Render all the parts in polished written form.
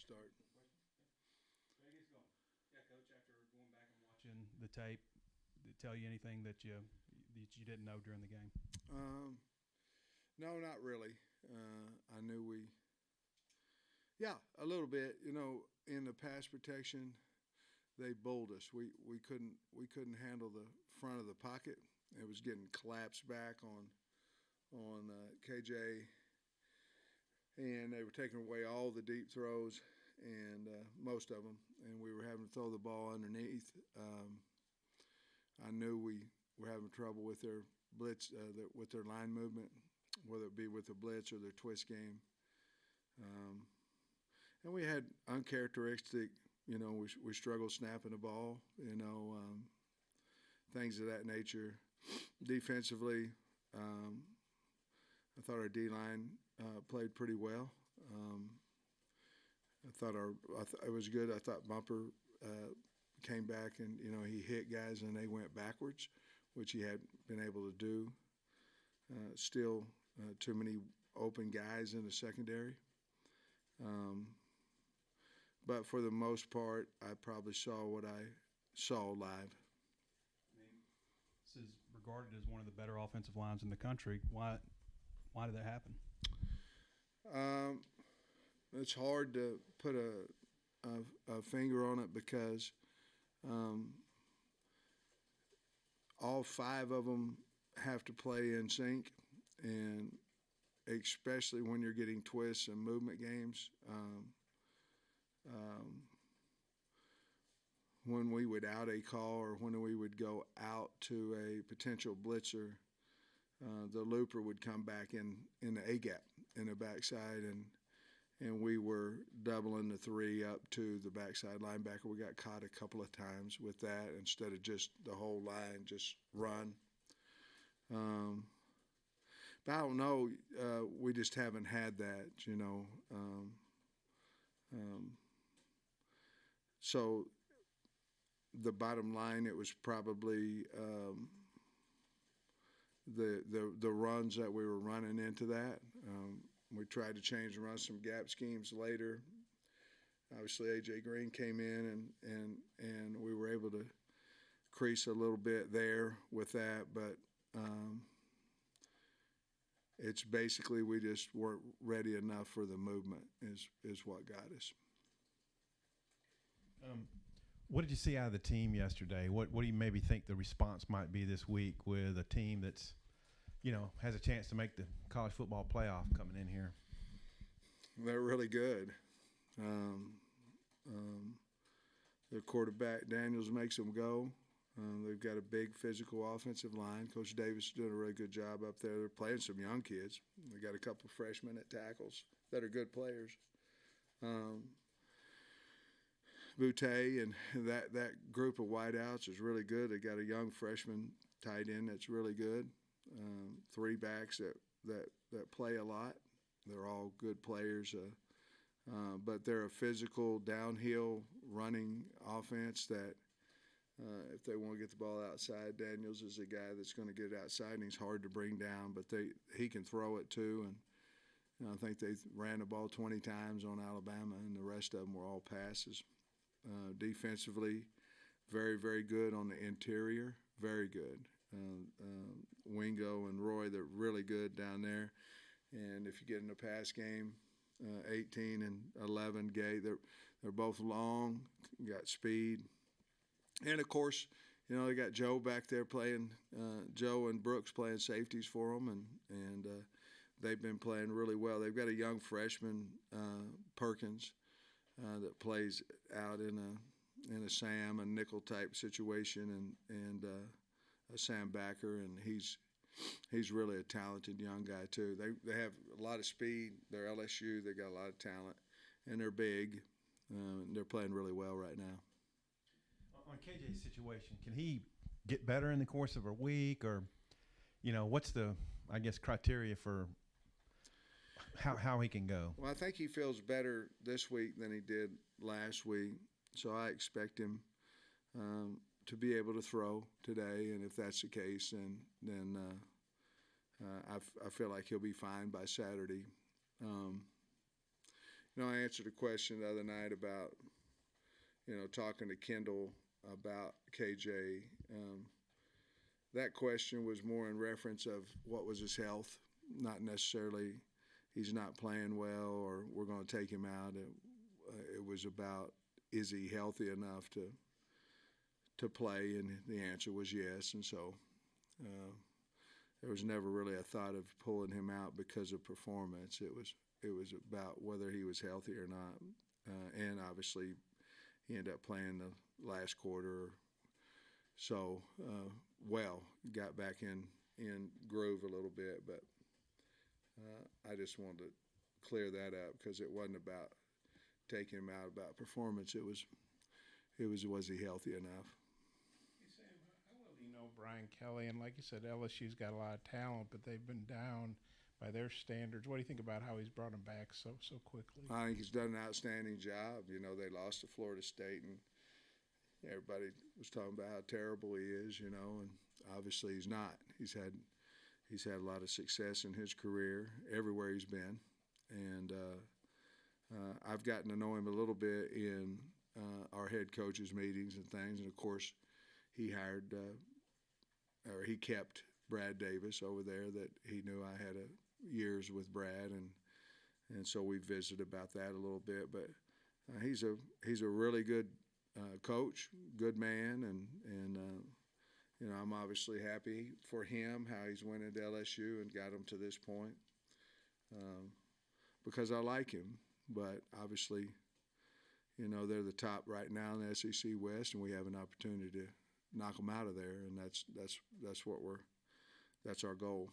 start. Yeah, Coach. After going back and watching the tape, did it tell you anything that you didn't know during the game? Um, no, not really. I knew yeah, a little bit. In the pass protection, they bowled us. We couldn't handle the front of the pocket. It was getting collapsed back on KJ, and they were taking away all the deep throws and most of them, and we were having to throw the ball underneath. I knew we were having trouble with their blitz, with their line movement, whether it be with the blitz or their twist game. Um, and we had uncharacteristic, we struggled snapping the ball, things of that nature. Defensively, I thought our D line played pretty well. It was good. I thought Bumper came back and he hit guys and they went backwards, which he had been able to do. Still, too many open guys in the secondary. But for the most part, I probably saw what I saw live. This is regarded as one of the better offensive lines in the country. Why did that happen? It's hard to put a finger on it because all five of them have to play in sync, and especially when you're getting twists and movement games. When we would out a call or when we would go out to a potential blitzer, the looper would come back in the A gap in the backside, and we were doubling the three up to the backside linebacker. We got caught a couple of times with that instead of just the whole line just run. But I don't know. We just haven't had that, So the bottom line, it was probably the runs that we were running into that. We tried to change and run some gap schemes later. Obviously, A.J. Green came in and we were able to crease a little bit there with that, but it's basically we just weren't ready enough for the movement is what got us. What did you see out of the team yesterday? What do you maybe think the response might be this week with a team that's, has a chance to make the college football playoff coming in here? They're really good. Their quarterback, Daniels, makes them go. They've got a big physical offensive line. Coach Davis is doing a really good job up there. They're playing some young kids. They got a couple of freshmen at tackles that are good players. Butte and that group of wideouts is really good. They got a young freshman tight end that's really good. Three backs that play a lot. They're all good players, but they're a physical downhill running offense that if they want to get the ball outside, Daniels is a guy that's going to get it outside, and he's hard to bring down, but he can throw it too. And I think they ran the ball 20 times on Alabama, and the rest of them were all passes. Defensively, very, very good on the interior, very good. Wingo and Roy, they're really good down there. And if you get in a pass game, 18 and 11 Gay, they're both long, got speed. And, of course, they got Joe back there playing, Joe and Brooks playing safeties for them, and they've been playing really well. They've got a young freshman, Perkins, that plays out in a Sam, a nickel type situation, and a Sam Backer, and he's really a talented young guy too. They have a lot of speed. They're LSU. They got a lot of talent, and they're big. They're playing really well right now. On KJ's situation, can he get better in the course of a week, or what's the criteria for how he can go? Well, I think he feels better this week than he did last week, so I expect him to be able to throw today, and if that's the case, then I feel like he'll be fine by Saturday. I answered a question the other night about, talking to Kendall about KJ. That question was more in reference of what was his health, not necessarily he's not playing well or we're going to take him out. It was about, is he healthy enough to play, and the answer was yes. And so there was never really a thought of pulling him out because of performance. It was about whether he was healthy or not, and obviously he ended up playing the last quarter. So got back in groove a little bit, but I just wanted to clear that up because it wasn't about taking him out about performance. It was he healthy enough? Hey, Sam, how well do you know Brian Kelly? And like you said, LSU's got a lot of talent, but they've been down by their standards. What do you think about how he's brought them back so quickly? I think he's done an outstanding job. They lost to Florida State, and everybody was talking about how terrible he is, and obviously he's not. He's had a lot of success in his career everywhere he's been, and I've gotten to know him a little bit in our head coaches meetings and things, and of course he he kept Brad Davis over there that he knew I had years with Brad, and so we visited about that a little bit. But he's a really good coach, good man, and I'm obviously happy for him how he's went into LSU and got him to this point because I like him. But obviously, they're the top right now in the SEC West, and we have an opportunity to knock them out of there, and that's our goal.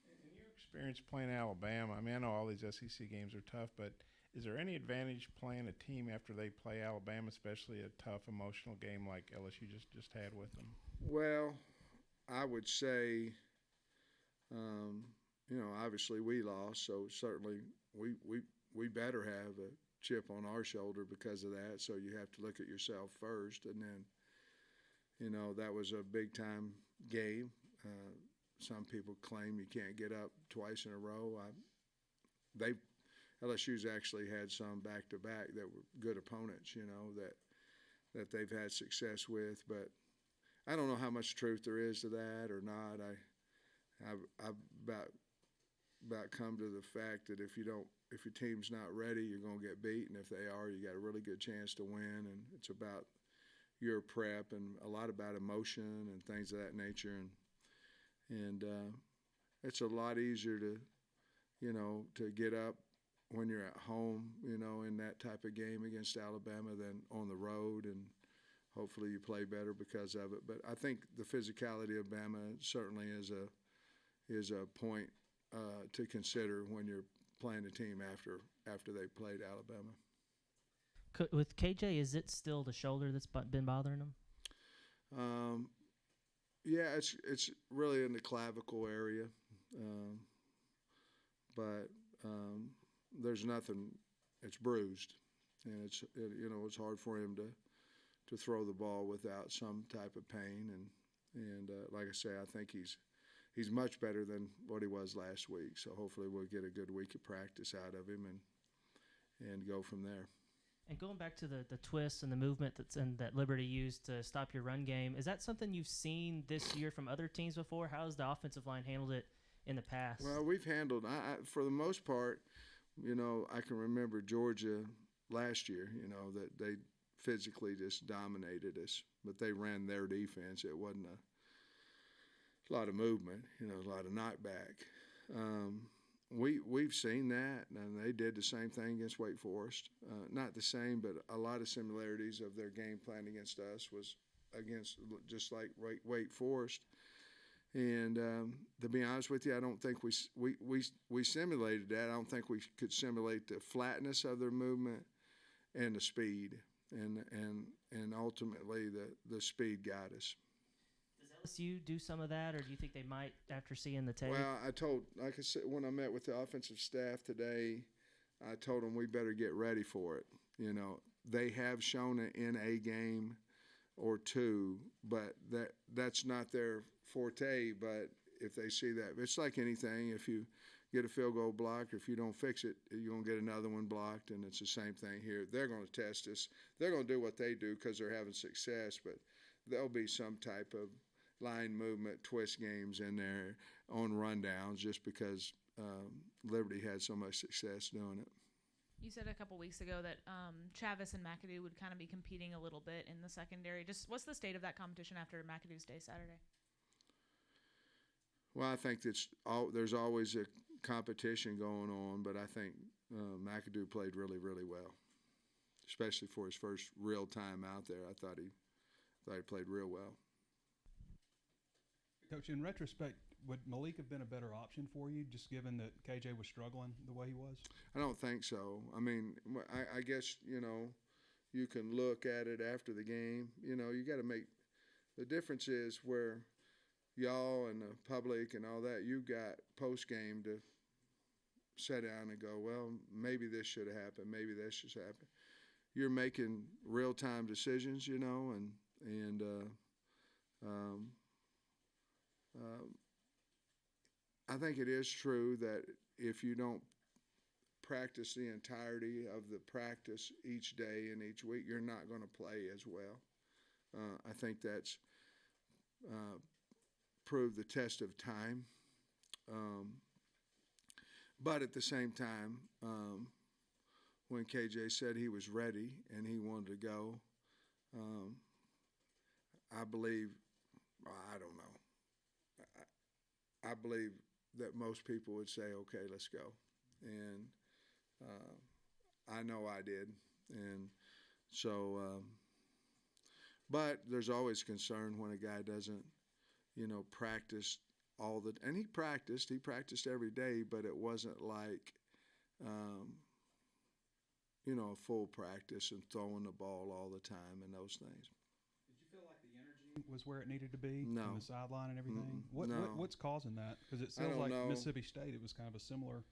In your experience playing Alabama, I mean, I know all these SEC games are tough, but is there any advantage playing a team after they play Alabama, especially a tough, emotional game like LSU just had with them? Well, I would say, obviously we lost, so certainly we better have a chip on our shoulder because of that. So you have to look at yourself first, and then, that was a big time game. Some people claim you can't get up twice in a row. LSU's actually had some back to back that were good opponents, that they've had success with, but I don't know how much truth there is to that or not. I've about come to the fact that if your team's not ready, you're going to get beat, and if they are, you got a really good chance to win. And it's about your prep and a lot about emotion and things of that nature. And it's a lot easier to get up when you're at home, in that type of game against Alabama than on the road, and hopefully you play better because of it. But I think the physicality of Bama certainly is a point to consider when you're playing a team after they played Alabama. With KJ, is it still the shoulder that's been bothering him? Yeah, it's really in the clavicle area, but there's nothing. It's bruised, and it's hard for him to throw the ball without some type of pain. And like I say, I think he's much better than what he was last week. So hopefully we'll get a good week of practice out of him and go from there. And going back to the twists and the movement that Liberty used to stop your run game, is that something you've seen this year from other teams before? How has the offensive line handled it in the past? Well, we've handled for the most part, I can remember Georgia last year, that they physically just dominated us, but they ran their defense. It wasn't a lot of movement, a lot of knockback. We've seen that, and they did the same thing against Wake Forest. Not the same, but a lot of similarities of their game plan against us was against just like Wake Forest. And to be honest with you, I don't think we simulated that. I don't think we could simulate the flatness of their movement and the speed, and ultimately the speed got us. Does LSU do some of that, or do you think they might after seeing the tape? Well, like I said, when I met with the offensive staff today, I told them we better get ready for it. They have shown it in a game or two, but that's not their forte. But if they see that, it's like anything. If you get a field goal blocked. If you don't fix it, you're going to get another one blocked, and it's the same thing here. They're going to test us. They're going to do what they do because they're having success, but there'll be some type of line movement, twist games in there on rundowns just because Liberty had so much success doing it. You said a couple weeks ago that Chavis and McAdoo would kind of be competing a little bit in the secondary. Just what's the state of that competition after McAdoo's Day Saturday? Well, I think there's always a competition going on, but I think McAdoo played really, really well, especially for his first real time out there. I thought he played real well. Coach, in retrospect, would Malik have been a better option for you, just given that KJ was struggling the way he was? I don't think so. I mean, I guess, you can look at it after the game. You got to make – the difference is where y'all and the public and all that, you got post-game to sit down and go, well, maybe this should have happened, maybe this should have happened. You're making real-time decisions, I think it is true that if you don't practice the entirety of the practice each day and each week, you're not going to play as well. I think that's proved the test of time. But at the same time, when KJ said he was ready and he wanted to go, I believe, I don't know, I believe that most people would say, okay, let's go. And I know I did. And so, but there's always concern when a guy doesn't, practice and he practiced every day, but it wasn't like, a full practice and throwing the ball all the time and those things. Did you feel like the energy was where it needed to be No. on the sideline and everything? No. What's causing that? Because it I sounds don't like know. Mississippi State, it was kind of a similar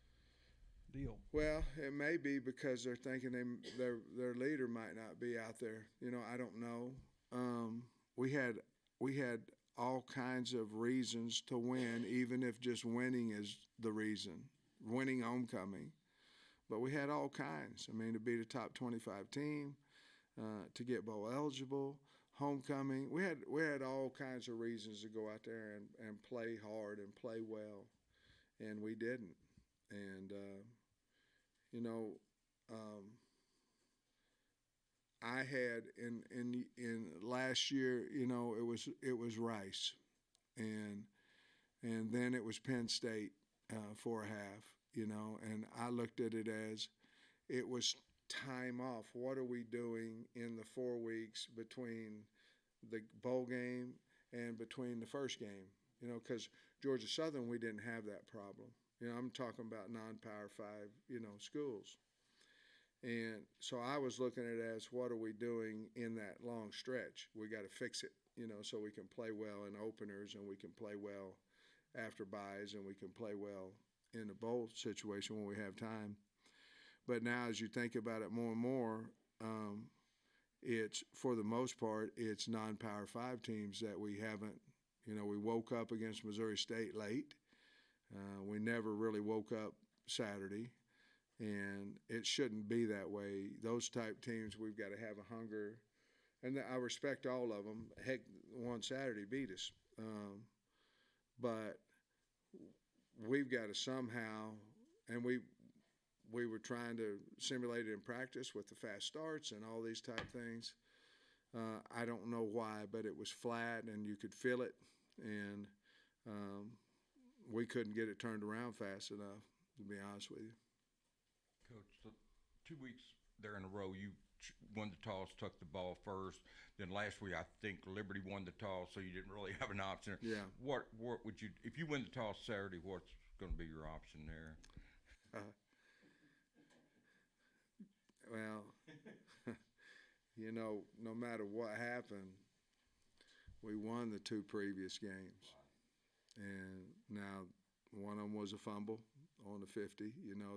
deal. Well, it may be because they're thinking their leader might not be out there. I don't know. We had all kinds of reasons to win, even if just winning is the reason, winning homecoming. But we had all kinds. I mean, to be the top 25 team, to get bowl eligible, homecoming. We had all kinds of reasons to go out there and play hard and play well, and we didn't. And I had in last year, it was Rice, and then it was Penn State for a half, and I looked at it as it was time off. What are we doing in the 4 weeks between the bowl game and between the first game? Because Georgia Southern, we didn't have that problem. I'm talking about non-Power 5, schools. And so I was looking at it as what are we doing in that long stretch? We got to fix it, so we can play well in openers and we can play well after buys and we can play well in a bowl situation when we have time. But now as you think about it more and more, it's, for the most part, it's non-Power 5 teams that we haven't, we woke up against Missouri State late. We never really woke up Saturday, and it shouldn't be that way. Those type teams, we've got to have a hunger, and I respect all of them. Heck, one Saturday beat us, but we've got to somehow, and we were trying to simulate it in practice with the fast starts and all these type things. I don't know why, but it was flat, and you could feel it, and we couldn't get it turned around fast enough, to be honest with you. Coach, so 2 weeks there in a row, you won the toss, took the ball first. Then last week, I think Liberty won the toss, so you didn't really have an option. Yeah. What would you, if you win the toss Saturday, what's going to be your option there? Well, no matter what happened, we won the 2 previous games. And now one of them was a fumble on the 50.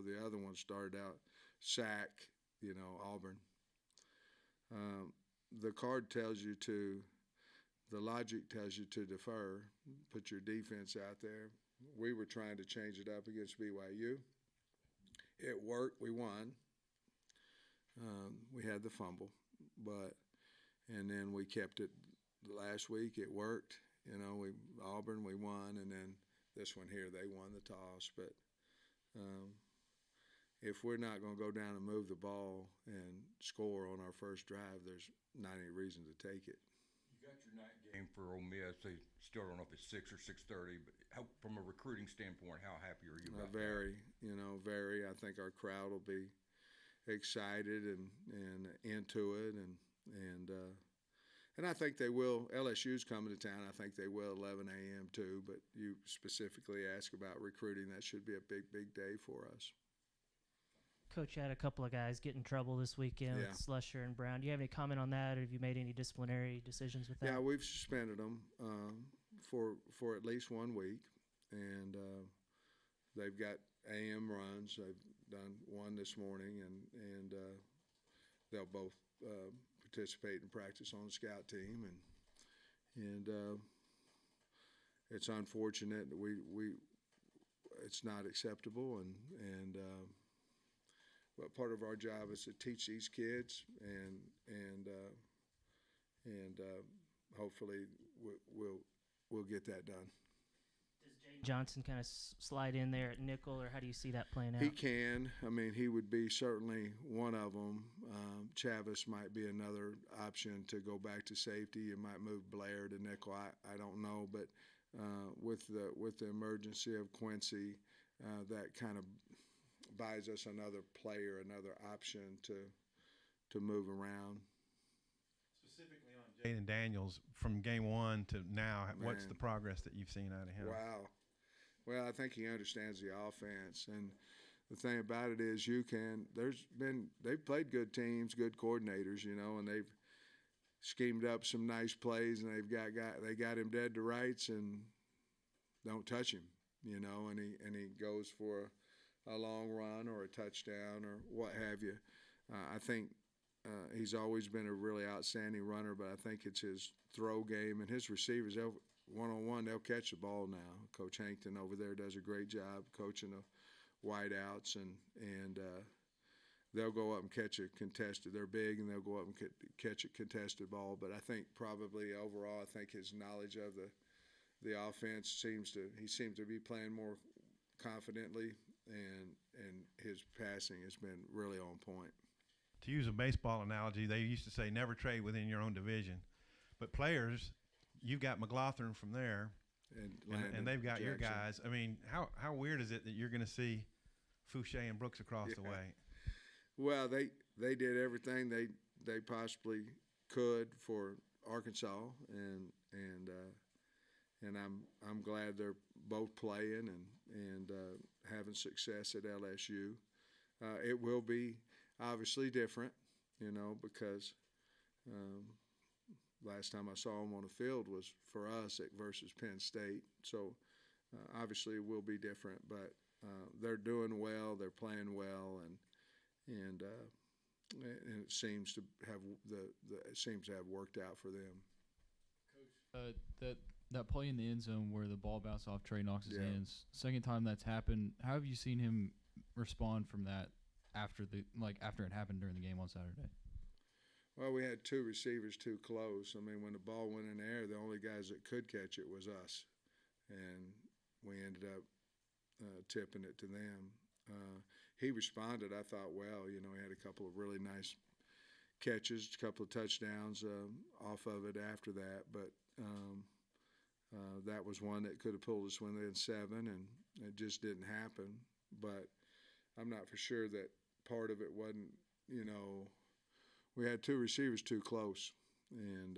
The other one started out sack, Auburn. The card tells you to, the logic tells you to defer, put your defense out there. we were trying to change it up against BYU. It worked. We won. We had the fumble, and then we kept it last week. It worked. Auburn, we won, and then this one here, they won the toss. But if we're not going to go down and move the ball and score on our first drive, there's not any reason to take it. You got your night game for Ole Miss. They still don't know if it's 6 or 6:30, but from a recruiting standpoint, how happy are you about very, very. I think our crowd will be excited and into it, and I think they will. LSU's coming to town. I think they will 11 a.m. too. But you specifically ask about recruiting. That should be a big, big day for us. Coach had a couple of guys get in trouble this weekend with Slusher and Brown. Do you have any comment on that, or have you made any disciplinary decisions with that? Yeah, we've suspended them for at least 1 week, and they've got AM runs. They've done one this morning, and they'll both participate in practice on the scout team, and it's unfortunate that we it's not acceptable, and but part of our job is to teach these kids, and hopefully we'll get that done. Does Jaden Johnson kind of slide in there at nickel, or how do you see that playing out? He can. I mean, he would be certainly one of them. Chavis might be another option to go back to safety. You might move Blair to nickel. I don't know, but with the emergency of Quincy, that kind of buys us another player, another option to move around. Specifically on Jaden Daniels, from game one to now, what's the progress that you've seen out of him? Wow. Well, I think he understands the offense, and the thing about it is they've played good teams, good coordinators, and they've schemed up some nice plays, and they got him dead to rights and don't touch him, and he goes for a long run or a touchdown or what have you. I think he's always been a really outstanding runner, but I think it's his throw game and his receivers. One-on-one, they'll catch the ball now. Coach Hankton over there does a great job coaching the wideouts, and they'll go up and catch a contested. They're big, and they'll go up and catch a contested ball. But I think probably overall, I think his knowledge of the offense seems to be playing more confidently, and his passing has been really on point. To use a baseball analogy, they used to say never trade within your own division. But players, you've got McLaughlin from there, and they've got your guys. I mean, how weird is it that you're going to see Fouché and Brooks across the way? Well, they did everything they possibly could for Arkansas, and I'm glad they're both playing and having success at LSU. It will be obviously different, because last time I saw them on the field was for us versus Penn State. So obviously it will be different, but they're doing well, they're playing well, and it seems to have worked out for them. Coach, that play in the end zone where the ball bounced off Trey Knox's hands, second time that's happened. How have you seen him respond from that after it happened during the game on Saturday? Well, we had two receivers too close. I mean, when the ball went in the air, the only guys that could catch it was us, and we ended up tipping it to them. He responded, I thought, well. He had a couple of really nice catches, a couple of touchdowns off of it after that, but that was one that could have pulled us within 7, and it just didn't happen. But I'm not for sure that part of it wasn't, we had two receivers too close, and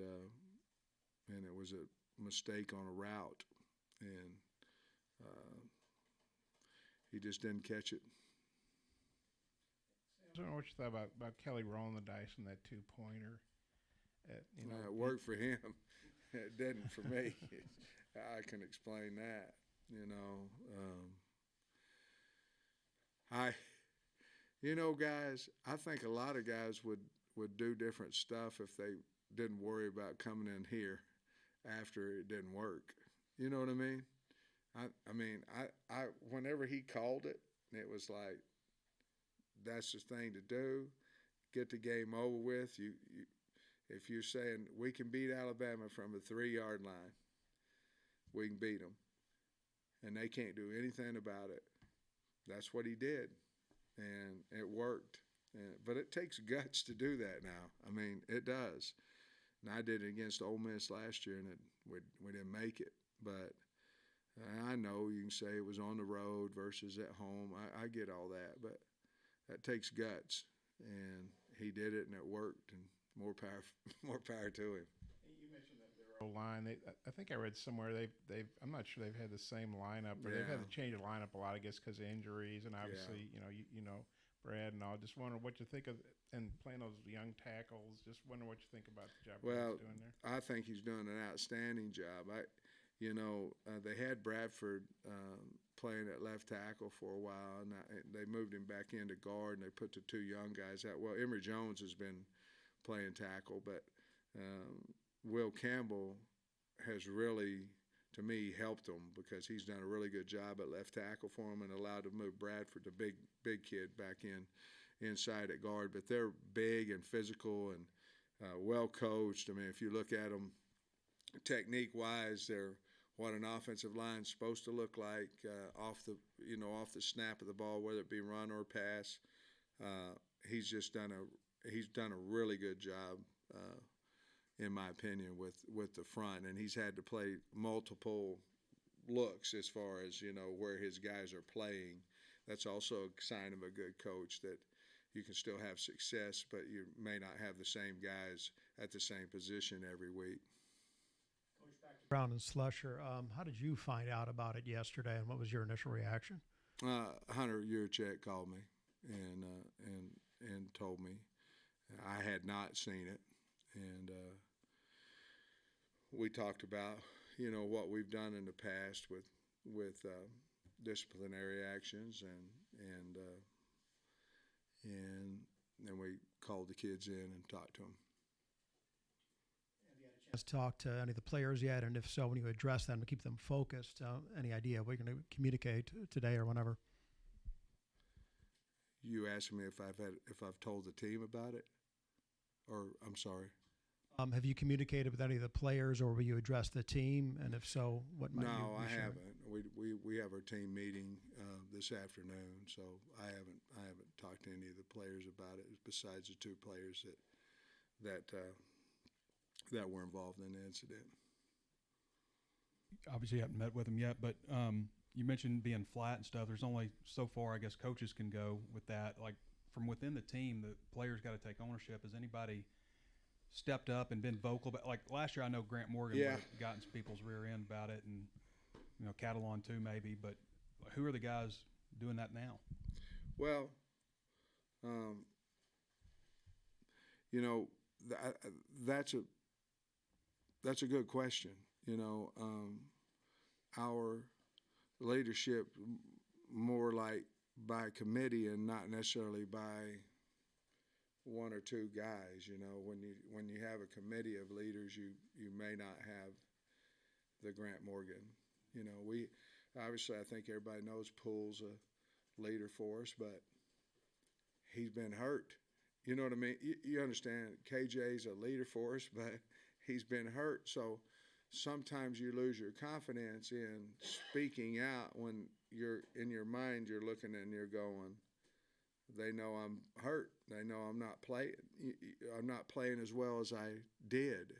it was a mistake on a route, and he just didn't catch it. I don't know what you thought about Kelly rolling the dice on that 2-pointer. It worked for him. It didn't for me. I can explain that. Guys, I think a lot of guys would do different stuff if they didn't worry about coming in here after it didn't work. You know what I mean? I mean, whenever he called it, it was like, that's the thing to do. Get the game over with. If you're saying we can beat Alabama from the 3-yard line, we can beat them, and they can't do anything about it. That's what he did, and it worked. But it takes guts to do that now. I mean, it does. And I did it against Ole Miss last year, and we didn't make it. But I know you can say it was on the road versus at home. I get all that, but that takes guts, and he did it, and it worked. And more power to him. You mentioned that their O-line. I think I read somewhere they've. I'm not sure they've had the same lineup, or they've had to change the lineup a lot, I guess, because of injuries, and obviously, you know, Brad and all. Just wondering what you think of and playing those young tackles. Just wondering what you think about the job Brad's doing there. I think he's doing an outstanding job. They had Bradford playing at left tackle for a while, and they moved him back into guard, and they put the 2 young guys out. Well, Emory Jones has been playing tackle, but Will Campbell has really, to me, helped them because he's done a really good job at left tackle for him and allowed to move Bradford, the big kid, back inside at guard. But they're big and physical and well coached. I mean, if you look at them technique-wise, they're what an offensive line's supposed to look like off the snap of the ball, whether it be run or pass. He's done a really good job, in my opinion, with the front, and he's had to play multiple looks as far as where his guys are playing. That's also a sign of a good coach, that you can still have success, but you may not have the same guys at the same position every week. Coach, back to Brown and Slusher, how did you find out about it yesterday, and what was your initial reaction? Hunter Yurchek called me and told me. I had not seen it, and we talked about what we've done in the past with disciplinary actions, and then we called the kids in and talked to them. Have you had a chance to talk to any of the players yet? And if so, when you address them to keep them focused, any idea what you're going to communicate today or whenever? You asking me if I've told the team about it, or I'm sorry. Have you communicated with any of the players, or will you address the team? And if so, what might you be No, I sharing? haven't. We have our team meeting this afternoon, so I haven't talked to any of the players about it besides the 2 players that were involved in the incident. Obviously, you haven't met with them yet, but you mentioned being flat and stuff. There's only so far, I guess, coaches can go with that. Like, from within the team, the players got to take ownership. Has anybody stepped up and been vocal? But like last year, I know Grant Morgan would have gotten people's rear end about it, and Catalan too maybe. But who are the guys doing that now? Well, that's a good question. Our leadership more like by committee and not necessarily by 1 or 2 guys. When you have a committee of leaders, you may not have the Grant Morgan. We obviously, I think everybody knows Poole's a leader for us, but he's been hurt. You know what I mean? You understand, KJ's a leader for us, but he's been hurt. So sometimes you lose your confidence in speaking out when you're in your mind, you're looking and you're going, they know I'm hurt. They know I'm not playing as well as I did.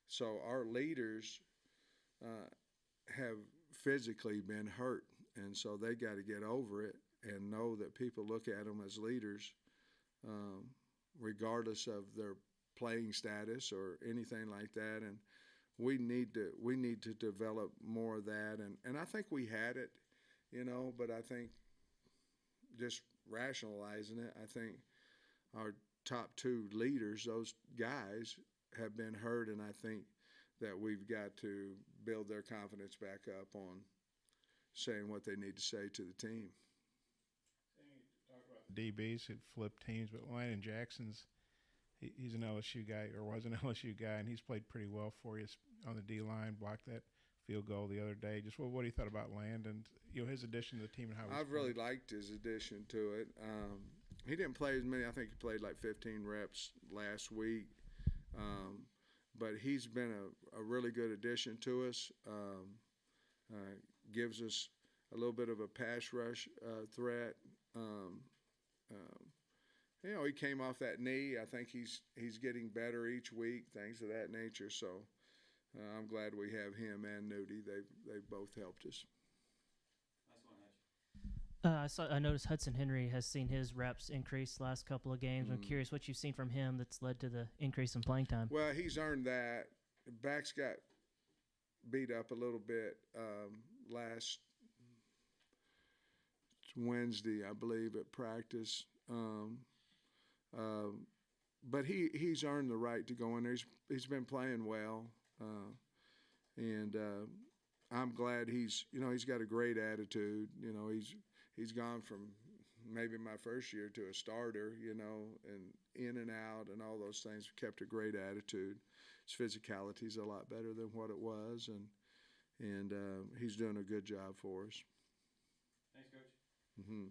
So our leaders have physically been hurt, and so they got to get over it and know that people look at them as leaders, regardless of their playing status or anything like that. And we need to develop more of that. And I think we had it, but I think just rationalizing it, I think our top 2 leaders, those guys, have been hurt, and I think that we've got to build their confidence back up on saying what they need to say to the team. Talk about the DBs who flip teams, but Landon Jackson's he's an LSU guy, or was an LSU guy, and he's played pretty well for you on the D line. Blocked that field goal the other day. Just what he thought about Landon, his addition to the team and how I've really liked his addition to it. He didn't play as many. I think he played like 15 reps last week. But he's been a really good addition to us. Gives us a little bit of a pass rush threat. He came off that knee. I think he's getting better each week, things of that nature. So I'm glad we have him and Nudie. They've both helped us. I noticed Hudson Henry has seen his reps increase the last couple of games. I'm curious what you've seen from him that's led to the increase in playing time. Well, he's earned that. Backs got beat up a little bit last Wednesday, I believe, at practice. But he's earned the right to go in there. He's been playing well, and I'm glad he's got a great attitude. He's gone from maybe my first year to a starter, and in and out and all those things. Kept a great attitude. His physicality is a lot better than what it was, and he's doing a good job for us. Thanks, Coach. Mm-hmm.